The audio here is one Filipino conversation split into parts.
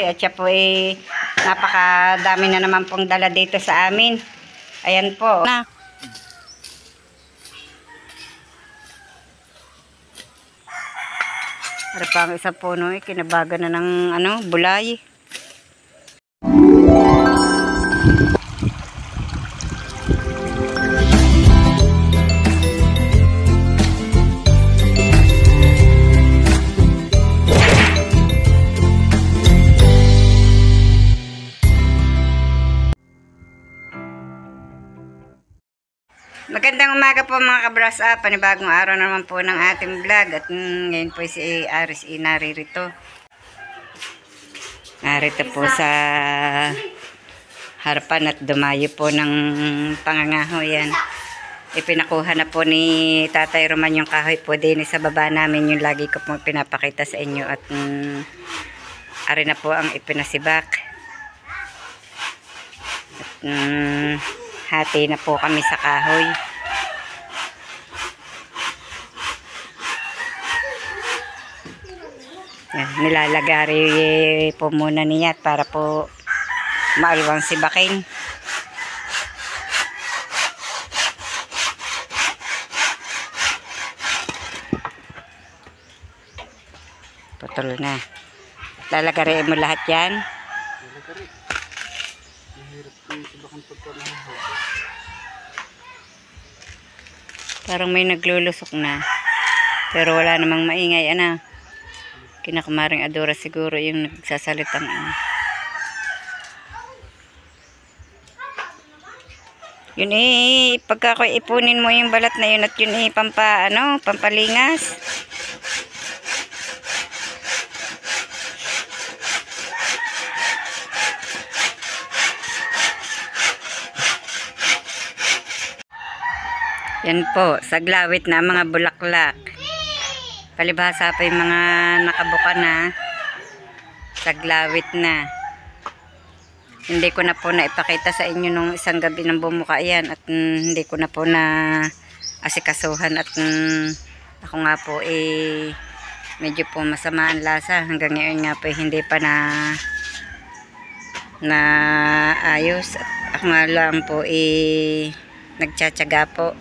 At siya po napakadami na naman pong dala dito sa amin. Ayan po. Para pang isa puno kinabaga na ng bulay. Magandang umaga po mga kabras up. Panibagong araw naman po ng ating vlog. At ngayon po si Aris naririto. Narito po sa harapan at dumayo po ng pangangahoy yan. Ipinakuha na po ni Tatay Roman yung kahoy po din sa baba namin, yung lagi ko po pinapakita sa inyo. At ari na po ang ipinasibak. At hati na po kami sa kahoy. Yan, nilalagari po muna niya para po maalwang sibakin. Putol na. Lalagari mo lahat yan. Parang may naglulusok na. Pero wala namang maingay. Kinakamaring Adora siguro yung nagsasalitang yun pagka ko ipunin mo yung balat na yun at yun pampalingas. Yan po, saglawit na mga bulaklak. Palibhasa pa yung mga nakabuka na. Saglawit na. Hindi ko na po naipakita sa inyo nung isang gabi ng bumuka yan. At hindi ko na po na asikasuhan. At ako nga po medyo po masama ang lasa. Hanggang ngayon nga po hindi pa na ayos. At ako nga lang po nagtsatsaga po.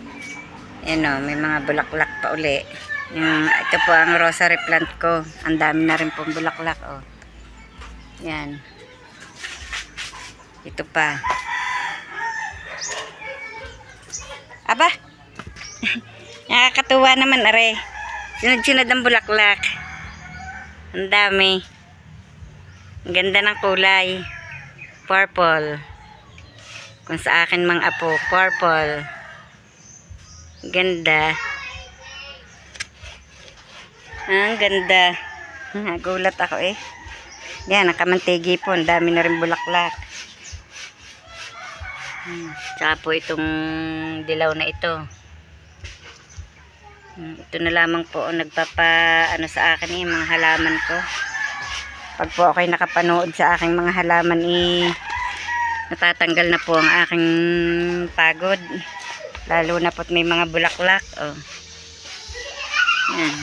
Yan may mga bulaklak pa uli. Ito po ang rosary plant ko. Ang dami na rin pong bulaklak. Yan. Ito pa. Aba! Nakakatuwa naman, are. Sunod-sunod ang bulaklak. Ang dami. Ang ganda ng kulay. Purple. Kung sa akin mang apo, purple. Ganda. Ang ganda. Nagulat ako Yan, nakamantigi po. Ang dami na rin bulaklak. Tsaka po itong dilaw na ito. Ito na lamang po nagpapa sa akin yung mga halaman ko. Pag po ako'y nakapanood sa aking mga halaman natatanggal na po ang aking pagod. Lalo na po't may mga bulaklak. Yan.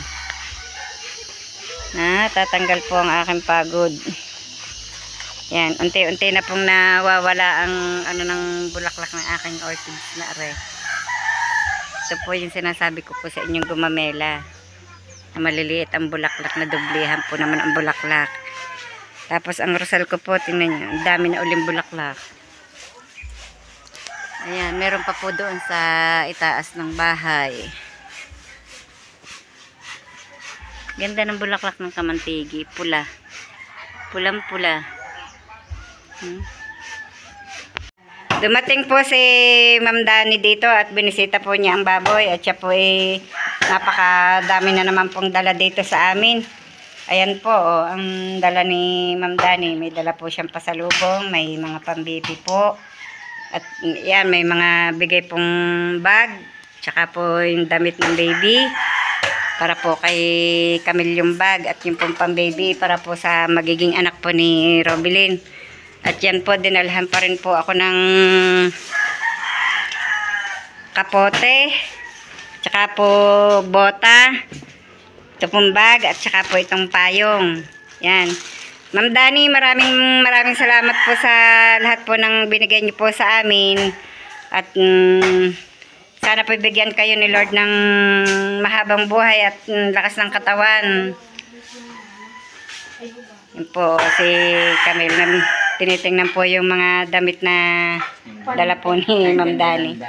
Tatanggal po ang aking pagod. Yan, unti-unti na pong nawawala ang ng bulaklak ng aking orchids na are. Ito po yung sinasabi ko po sa inyong gumamela. Na maliliit ang bulaklak, na doblehan po naman ang bulaklak. Tapos ang rosal ko po, tingnan nyo, ang dami na uling bulaklak. Ayan, meron pa po doon sa itaas ng bahay. Ganda ng bulaklak ng kamantigi. Pula. Pulang-pula. Dumating po si Ma'am Dani dito at binisita po niya ang baboy. At siya po napakadami na naman pong dala dito sa amin. Ayan po, ang dala ni Ma'am Dani. May dala po siyang pasalubong. May mga pambibi po. At yan, may mga bigay pong bag. Tsaka po yung damit ng baby. Para po kay Camille yung bag. At yung pong pambaby para po sa magiging anak po ni Robilyn. At yan po, dinalhan pa rin po ako ng kapote. Tsaka po bota. Ito pong bag. At tsaka po itong payong. Yan. Ma'am Dani, maraming salamat po sa lahat po ng binigay niyo po sa amin. At sana po bigyan kayo ni Lord ng mahabang buhay at lakas ng katawan. Yun po, si Camille na tinitingnan po yung mga damit na dala po ni Ma'am Dani.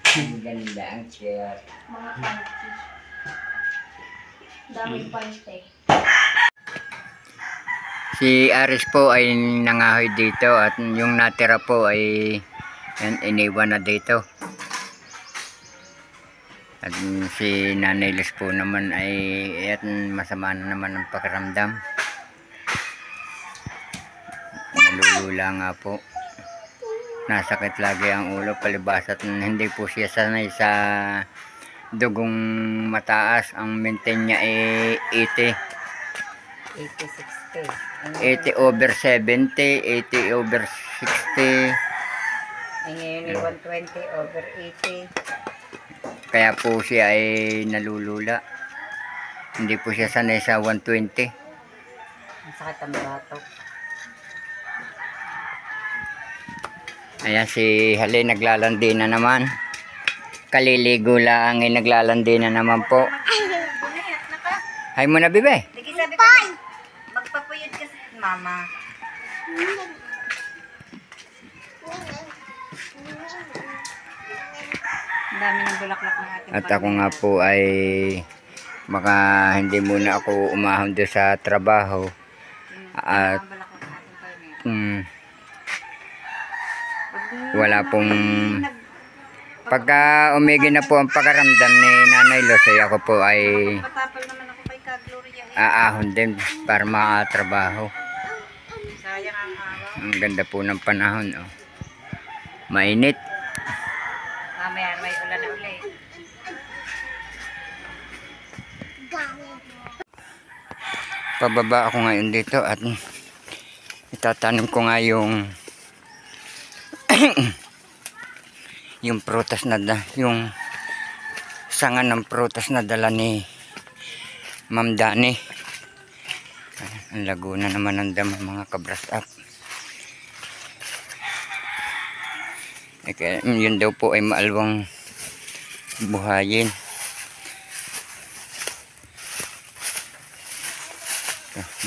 Ang ganda ang chair. Mga panty. Dami panty. Si Aris po ay nangahoy dito at yung natira po ay iniwan na dito. At si Nanay Liz po naman ay masama na naman ang pakiramdam. Nalulula nga po. Nasakit lagi ang ulo, palibas at hindi po siya sanay sa dugong mataas. Ang maintain niya ay 80 over 70, 80 over 60. Ay ngayon ay 120 over 80. Kaya po siya ay nalulula. Hindi po siya sanay sa 120. Ang sakit ang batok. Ayan si Hali naglalandi na naman. Kaliligo lang ay naglalandi na naman po. Hay mo na bibe. Sige, sabi ko, magpapuyod ka sa mama. Ang dami ng bulaklak ng ating At ako nga po ay baka hindi muna ako umahon doon sa trabaho. At wala pong pagka umigi na po ang pagkaramdam ni Nanay Los ay ako po ay patapal naman ako kay Ka Gloria. aahon din para makatrabaho. Sayang ang araw. Ang ganda po ng panahon, oh. Mainit. Mamaya may ulan na ulit. Pababa ako ngayon dito at itatanim ko nga yung yung prutas na yung sanga ng prutas na dala ni Ma'am Dani. Ang Laguna naman ng damo mga kabras up. Yun daw po ay maalwang buhayin.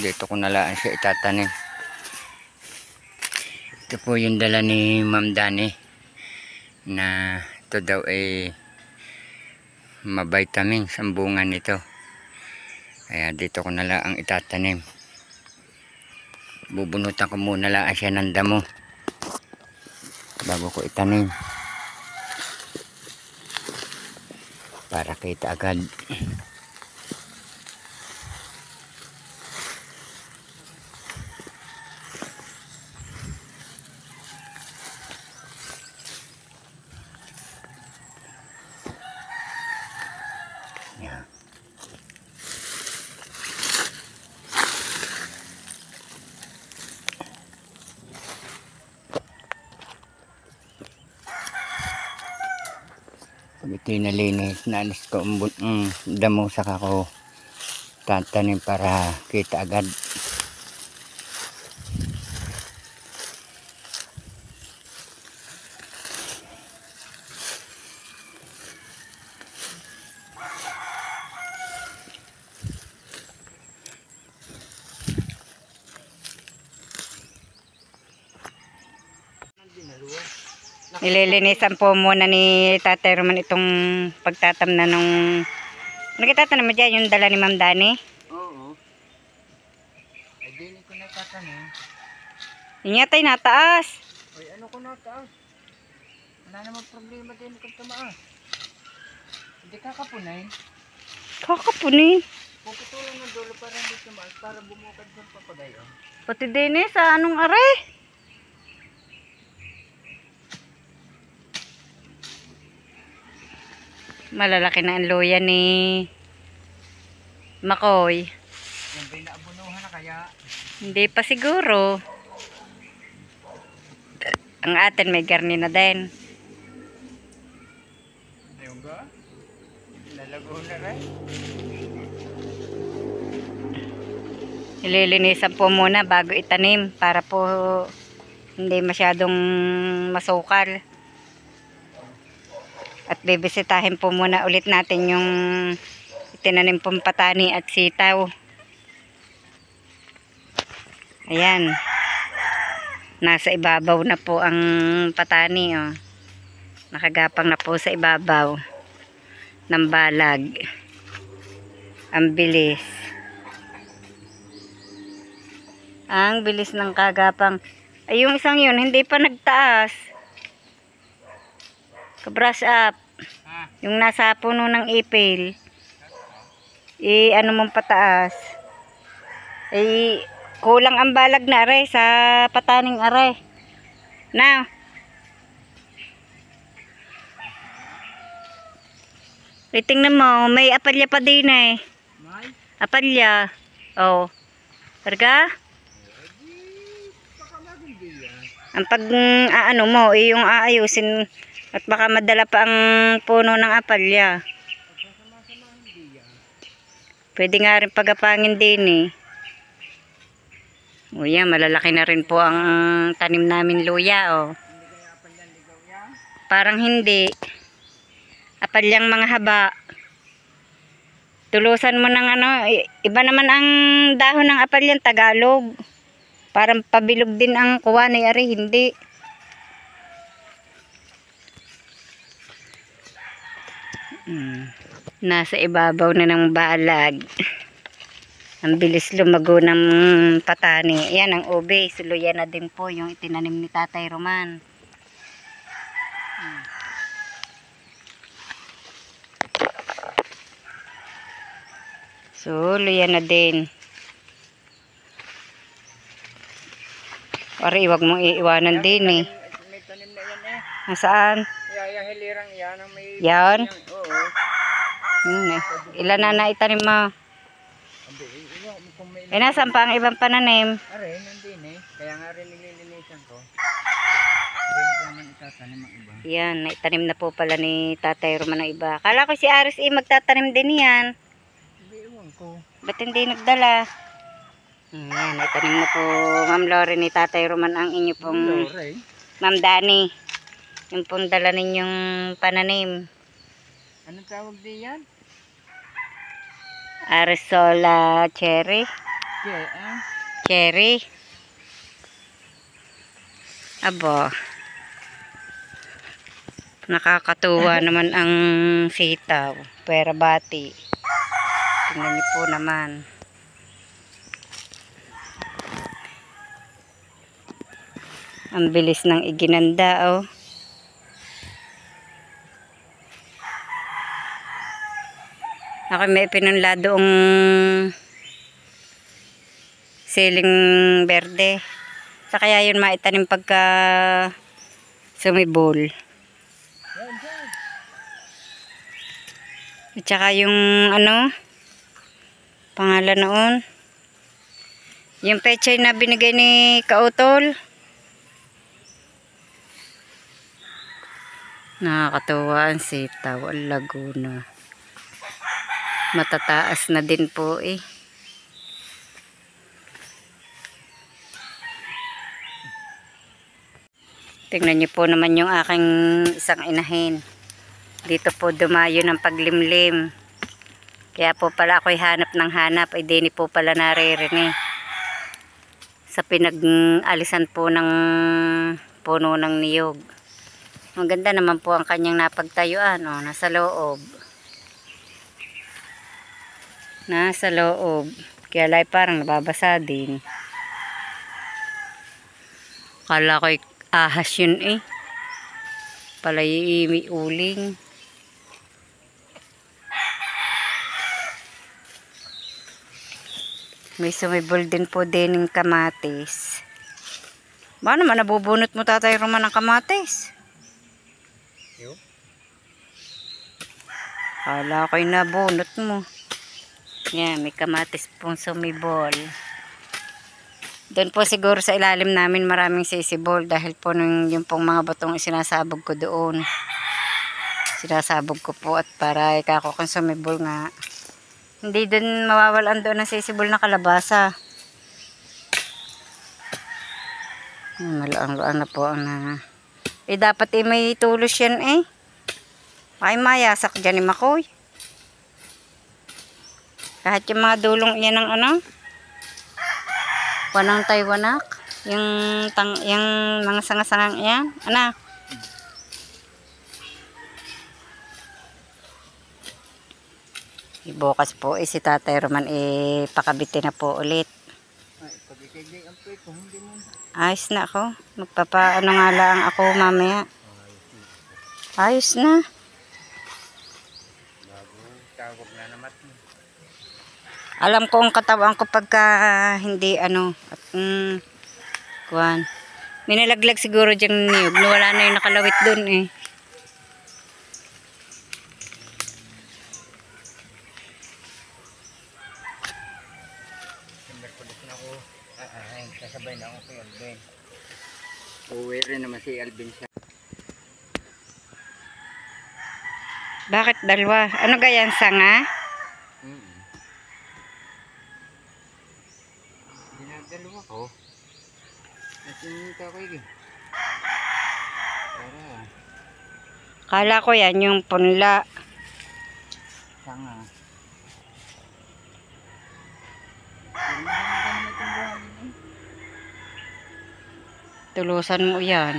Dito ko nalaan siya itatanim. Ito po yung dala ni Ma'am Dani na ito daw ay ma-vitamins ang bunga nito. Kaya dito ko nalaan itatanim. Bubunutan ko muna lang siya ng damo bago ko itanim para kita agad. Yeah. Pag ito'y nalinis, naalis ko ang damo saka ko tatanim para kita agad. Nililinisan po muna ni Tatay Roman itong pagtatamna nung... Ano kitatanim mo dyan? Yung dala ni Ma'am Dani? Oo. Ay, dini ko na tatanim. Yun yata yung nataas. Ay, ano ko na taas? Wala namang problema din kung tumaas. Hindi kakapunay. Kakapunin. Puputulan ng dulo para hindi tumaas para bumukad ng papagayon. Pati din sa anong are? Malalaki na ang luya ni Makoy. Yan ba'y naabunuhan na kaya? Hindi pa siguro. Ang atin may garni na din. Ayun ba? Nalago na rin. Ililinisan po muna bago itanim para po hindi masyadong masukal. At bibisitahin po muna ulit natin yung itinanim pong patani at sitaw. Ayan. Nasa ibabaw na po ang patani, oh. Nakagapang na po sa ibabaw ng balag. Ang bilis. Ang bilis ng kagapang. Ay, yung isang yun, hindi pa nagtaas. Kabrush up. Yung nasa puno ng ipil. Ano mong pataas. Ay, kulang ang balag na aray sa pataning aray. Now. Tingnan mo, may apalya pa din eh. Apalya. Oh. Targa? Ang pag ano mo, yung aayusin at baka madala pa ang puno ng apalya. Pwede nga rin pagapangin din eh. O yan, malalaki na rin po ang tanim namin luya, oh. Parang hindi. Apalyang mga haba. Tulusan mo ng ano, iba naman ang dahon ng apalyang Tagalog. Parang pabilog din ang kuha ni Ari, hindi. Nasa ibabaw na ng balag. Ang bilis lumago ng patani. Yan ang ube. Suluyan na din po yung itinanim ni Tatay Roman. Suluyan na din. Pare, wag mong iiwanan din eh. May tanim na yan eh. Nasaan? Yung hilirang yan. Ang may Yan? oo. Yun eh. Ilan na naitanim mo? Eh, nasaan pa ang ibang pananim? Are, nandun eh. Kaya nga rin nililinisan ko. Hindi ko naman itatanim ang iba. Yan, naitanim na po pala ni Tatay Roman ng iba. Kala ko si Aris magtatanim din yan. Hindi, ewan ko. Ba't hindi nagdala? Yan, naitanim na po Ma'am Lore ni Tatay Roman ang inyo pong Lore. Ma'am Dani. Yung pong dala ninyong pananim. Anong tawag di yan? Arisola cherry. Yeah, Cherry. Abo. Nakakatuwa naman ang sitaw. Pera bati. Tingnan niyo po naman. Ang bilis ng iginanda, oh. Ako may pinunladoong siling berde. Sa kaya yun maitanim pagka sumibol. At saka yung ano, pangalan noon. Yung pechay na binigay ni Kautol. Nakakatuwa ang sitaw, ang Laguna. Matataas na din po eh. Tingnan niyo po naman yung aking isang inahin. Dito po dumayo ng paglimlim. Kaya po pala ako'y hanap ng hanap. Ay di po pala naririnig. Sa pinag-alisan po ng puno ng niyog. Ang ganda naman po ang kanyang napagtayuan. Oh, nasa loob. Nasa loob. Kaya lai parang nababasa din. Kala ko'y ahas yun eh. Palay may uling. May sumibol din po din ng kamatis. Ba naman nabubunot mo Tatay Roman ng kamatis? Yo. Kala ko'y nabunot mo. Yan, may kamatis pong sumibol. Doon po siguro sa ilalim namin maraming sisibol dahil po yung pong mga batong sinasabog ko doon. Sinasabog ko po at para ikako kung sumibol nga. Hindi doon mawawalan doon ng sisibol na kalabasa. Maluang-luang na po ang dapat may tulos yan eh. Ay mayasak dyan ni Makoy. Kahit yung mga dulong yan ng wanang Taiwanak. Yung mga sanga-sangang yan. Bukas po si Tatay Roman pakabitin na po ulit. Ay, pagkikigay ang pwede kung hindi mo. Ayos na ako. Magpapaano nga lang ako mamaya. Ayos na. Bago, tawag na naman. Alam ko ang katawan ko pagka hindi kuwan. May nalaglag siguro diyang niyog. Wala na yung nakalawit dun eh. Sasabay na ako kay Alvin. Uwi rin naman si Alvin siya. Bakit dalawa? Ano gayan sanga? Dinadalawa ko. Nasinita ko yun. Para. Kala ko yan yung punla. Sanga. Tulusan mo yan.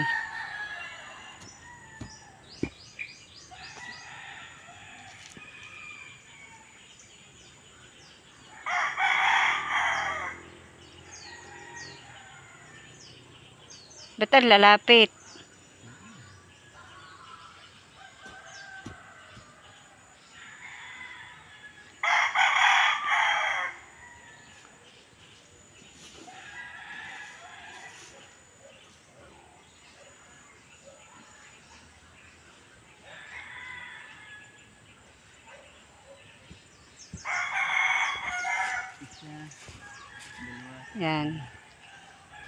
Ba't ang lalapit? Yan.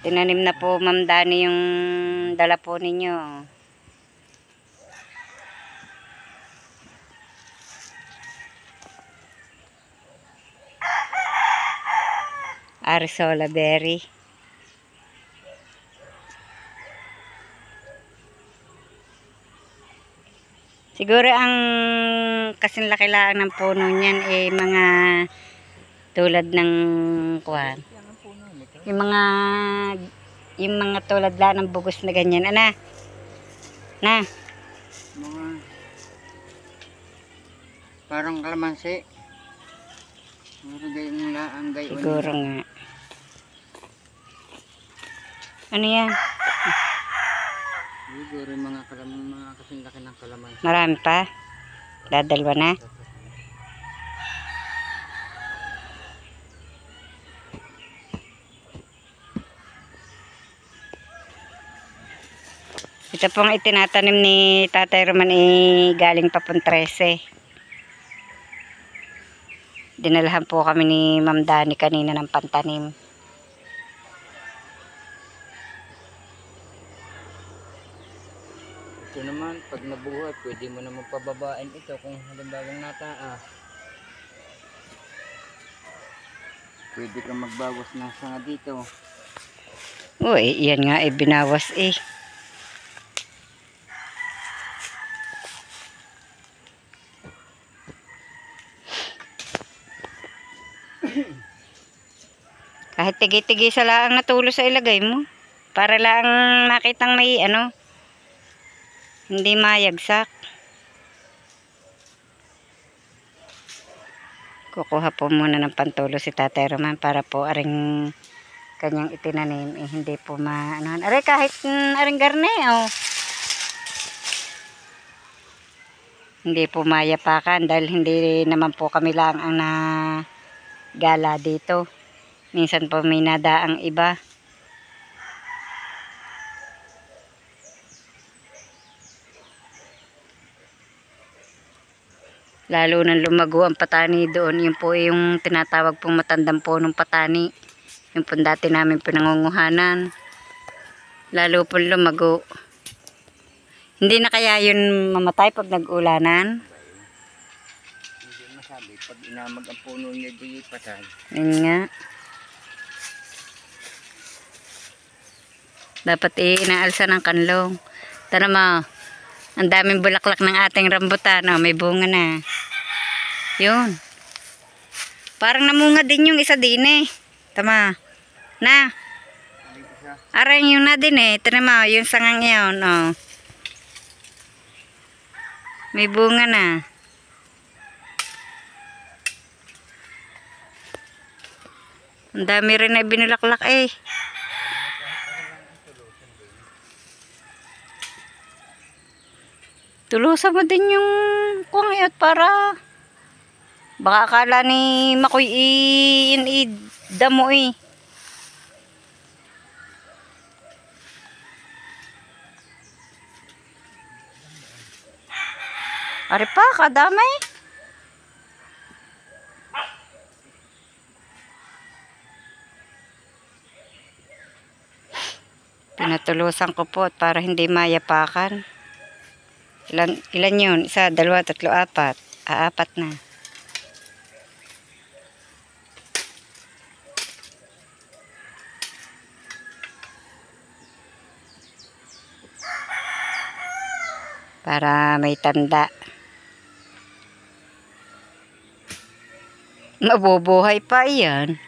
Tinanim na po Ma'am Dani yung dala po ninyo. Arzola berry. Siguro ang kasing laki-laang ng puno niyan mga tulad ng kuwan. Yung mga tulad lang ng bugos na ganyan. Na. Mga parang kalamansi. Siguro nga. Ano yan? Siguro mga kasing laki ng kalamansi. Marami pa? Dadalwa na? Ito pong itinatanim ni Tatay Roman galing pa pong 13. Dinalahan po kami ni Ma'am Dani kanina ng pantanim. Ito naman, pag nabuhat, pwede mo naman pababain ito kung halimbawang nataas. Pwede kang magbawas ng sanga dito. Uy, yan nga binawas eh. Kahit tigi-tigi sa laang natulo sa ilagay mo. Para lang makitang may hindi mayagsak. Kukuha po muna ng pantulo si Tatay Roman para po aring kanyang itinanim hindi po aray kahit aring garne hindi po mayapakan dahil hindi naman po kami lang ang gala dito. Minsan po may nadaang iba. Lalo nang lumago ang patani doon. Yun po yung tinatawag pong matandang punong patani. Yung po dati namin pinangunguhanan. Lalo po lumago. Hindi na kaya yun mamatay pag nag-ulanan? Hindi masabi. Pag inamag ang puno niya, di patay. Yun nga. Dapat inaalsa ng kanlong. Tara mo. Ang daming bulaklak ng ating rambutan. Oh, may bunga na. Yun. Parang namunga din yung isa din eh. Tama. Na. Arang yung na din eh. Tara mo. Yung sangang yun. Oh. May bunga na. Ang dami rin na binulaklak eh. Tulusan mo din yung kungayot para baka akala ni Makoy damo eh. Ari pa, kadamay. Pinatulusan ko po para hindi mayapakan. Ilan yun? Isa, dalawa, tatlo, apat. Apat na. Para may tanda. Mabubuhay pa iyan.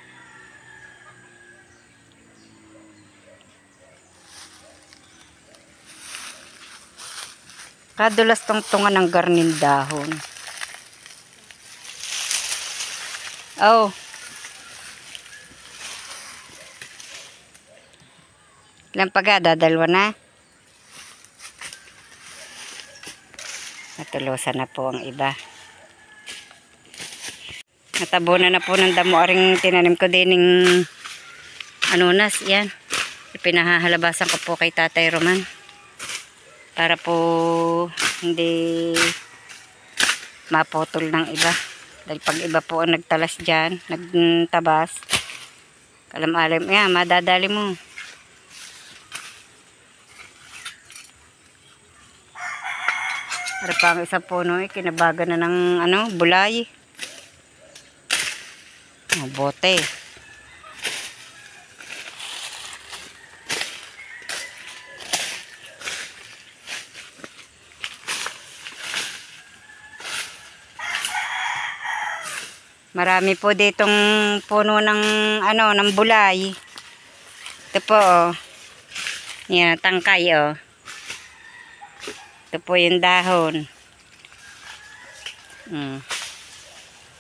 Kadulas tungtungan ng garnin dahon. Oh. Ilang pagada? Dalawa na? Natulusan na po ang iba. Natabunan na po ng damo aring tinanim ko din ng anunas. Yan. Pinahahalabasan ko po kay Tatay Roman. Para po hindi maputol ng iba. Dahil pag iba po ang nagtalas dyan, nagtabas, kalam-alam, yan, madadali mo. Para pang isang puno eh, kinabagan na ng bulay. Bote. Marami po ditong puno ng ng bulay. Ito po oh. Yan, tangkay oh. Ito po yung dahon.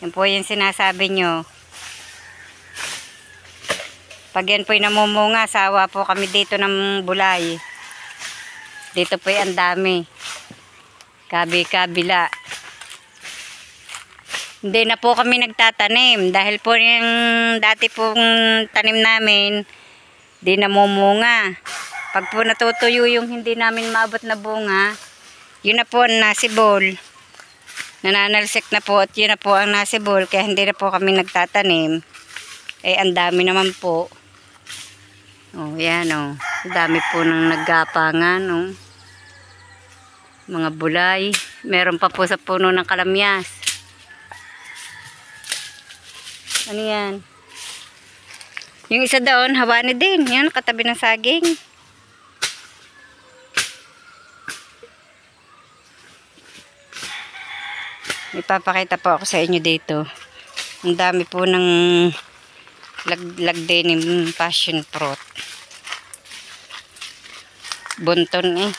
Yan po yung sinasabi nyo. Pag yan po'y namumunga, sawa po kami dito ng bulay. Dito po'y ang dami. Kabi-kabila. Hindi na po kami nagtatanim. Dahil po yung dati pong tanim namin, di namumunga. Pag po natutuyo yung hindi namin maabot na bunga, yun na po ang nasibol. Nananalsik na po at yun na po ang nasibol. Kaya hindi na po kami nagtatanim. Eh, ang dami naman po. Oh, yan oh. Ang dami po ng naggapangan oh. Mga bulay. Meron pa po sa puno ng kalamyas. Ano yan? Yung isa doon, hawani din. Yan, katabi ng saging. Ipapakita po ako sa inyo dito. Ang dami po ng lagde ng passion fruit. Bunton eh.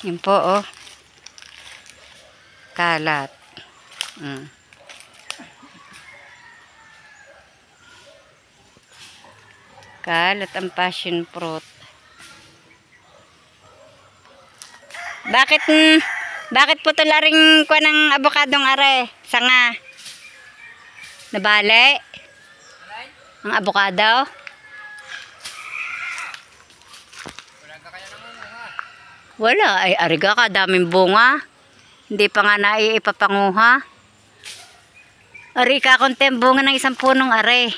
Yan po oh. Kalat. Kalat ang passion fruit. Bakit po tularing ko ng abokadong are? Sanga. Nabali? Ang abokado? Wala. Ay, ariga ka. Daming bunga. Hindi pa nga naiipapanguha. Ari ka konti ang bunga ng isang punong are.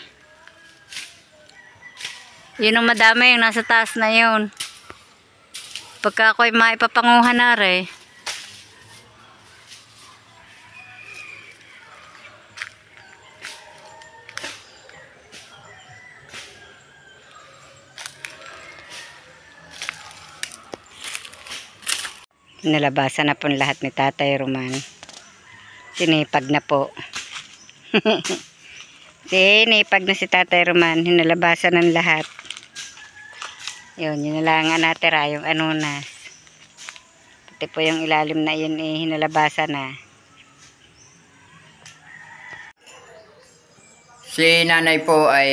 Yun ang madami yung nasa taas na yun. Pagka ako'y maipapanguha na are. Nalabasan na po lahat ni Tatay Roman. Sinipag na po. Sinipag na si Tatay Roman. Hinalabasan ng lahat. Yun na lang ang natira, yung anunas. Pati po yung ilalim na yun hinalabasan na. Si nanay po ay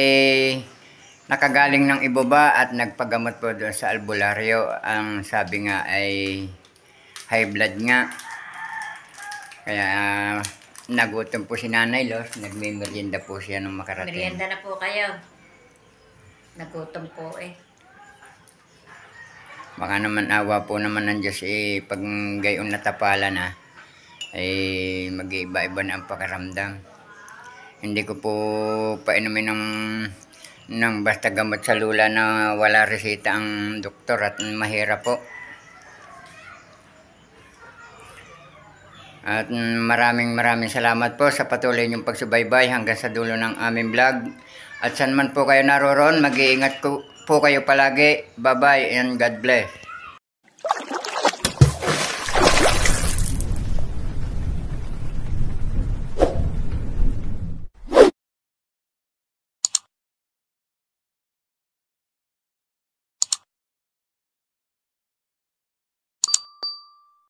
nakagaling ng ibaba at nagpagamot po doon sa albularyo. Ang sabi nga ay high blood nga. Kaya nagutom po si Nanay Los. Nagme-merienda po siya nung makarating. Merienda na po kayo. Nagutom po eh. Baka naman awa po naman ng Diyos pag gayon natapala na mag-iiba-iba na ang pakiramdam. Hindi ko po painumin ng basta gamot sa lula na wala resita ang doktor at mahirap po. At maraming salamat po sa patuloy niyong pagsubaybay hanggang sa dulo ng aming vlog. At saan man po kayo naroon, mag-iingat po kayo palagi. Bye-bye and God bless.